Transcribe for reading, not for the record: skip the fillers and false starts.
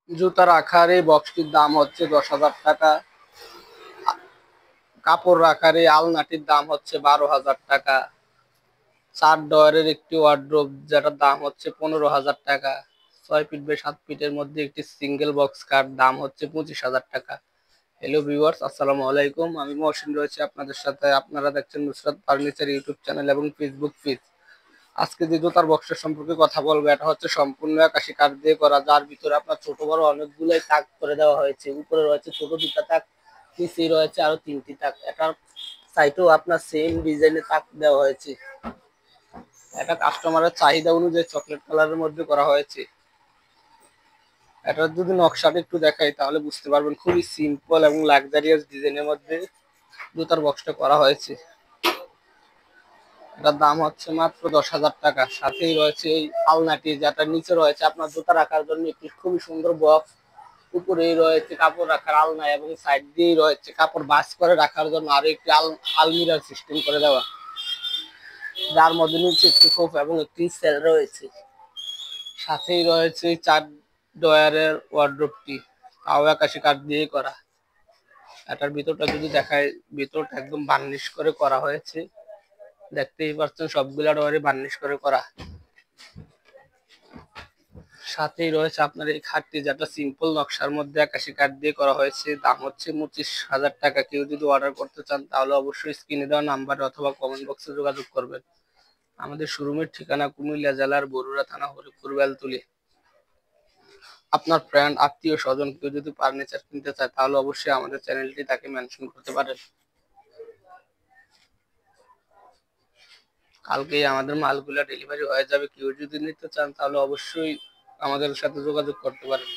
জুতা রাখার এই বক্সটির দাম হচ্ছে 10,000 টাকা। কাপড় রাখার এই আলনাটির দাম হচ্ছে 12,000 টাকা। 4 ডয়ারের একটি ওয়ার্ড্রোব যেটার দাম হচ্ছে 15,000 টাকা। 6 ফিট বাই 7 ফিটের মধ্যে একটি সিঙ্গেল বক্স কার দাম হচ্ছে 25,000 টাকা। হ্যালো ভিউয়ার্স, আসসালামু আলাইকুম। আমি মহসিন রয়েছি আপনাদের সাথে। আপনারা দেখছেন নুসরাত ফার্নিচার ইউটিউব চ্যানেল এবং ফেসবুক পেজ। আজকে যে জুতার বক্সের সম্পর্কে কথা বলবো, এটা হচ্ছে সম্পূর্ণ আকাশি কাঠ দিয়ে করা, যার ভিতরে আপনার ছোট বড় অনেকগুলোই তাক করে দেওয়া হয়েছে। উপরে রয়েছে ছোট দুটা তাক, নিচে রয়েছে আরো 3টি তাক। এটার সাইডেও আপনার সেম ডিজাইনের তাক দেওয়া হয়েছে। এটা কাস্টমারের চাহিদা অনুযায়ী চকলেট কালারের মধ্যে করা হয়েছে। এটার যদি নকশাটা একটু দেখাই তাহলে বুঝতে পারবেন, খুবই সিম্পল এবং লাক্সারিয়াস ডিজাইনের মধ্যে জুতার বক্সটা করা হয়েছে। এটার দাম হচ্ছে মাত্র 10,000 টাকা। সাথেই রয়েছে এই আলনাটি, যেটার নিচে রয়েছে আপনার জুতা রাখার জন্য একটি খুবই সুন্দর বক্স। উপরেই রয়েছে কাপড় রাখার আলনা এবং সাইড দিয়েই রয়েছে কাপড় ভাঁজ করে রাখার জন্য আরো একটি আলমিরার সিস্টেম করে দেওয়া, যার মধ্যে নিচে একটি খোপ এবং একটি সেল রয়েছে। সাথেই রয়েছে 4 ডয়ারের ওয়ার্ড্রোবটি, তাও আকাশি কাঠ দিয়ে করা। এটার ভিতরটা যদি দেখায়, ভিতরটা একদম বার্নিশ করে করা হয়েছে। দেখতেই পাচ্ছেন সবগুলা ডয়ারে বার্নিশ করে করা। সাথেই রয়েছে আপনার এই খাটটি, যেটা সিম্পল নকশার মধ্যে আকাশি কাঠ দিয়ে করা হয়েছে। দাম হচ্ছে 25,000 টাকা। কেউ যদি অর্ডার করতে চান তাহলে অবশ্যই স্ক্রিনে দেওয়া নাম্বারে অথবা কমেন্ট বক্সে যোগাযোগ করবেন। আমাদের শোরুমের ঠিকানা কুমিল্লা জেলার বরুড়া থানা, হরিপুর বেলতলী। আপনার ফ্রেন্ড, আত্মীয় স্বজন কেউ যদি ফার্নিচার কিনতে চায় তাহলে অবশ্যই আমাদের চ্যানেলটি তাকে মেনশন করতে পারেন। কালকেই আমাদের মালগুলা ডেলিভারি হয়ে যাবে। কেউ যদি নিতে চান তাহলে অবশ্যই আমাদের সাথে যোগাযোগ করতে পারেন।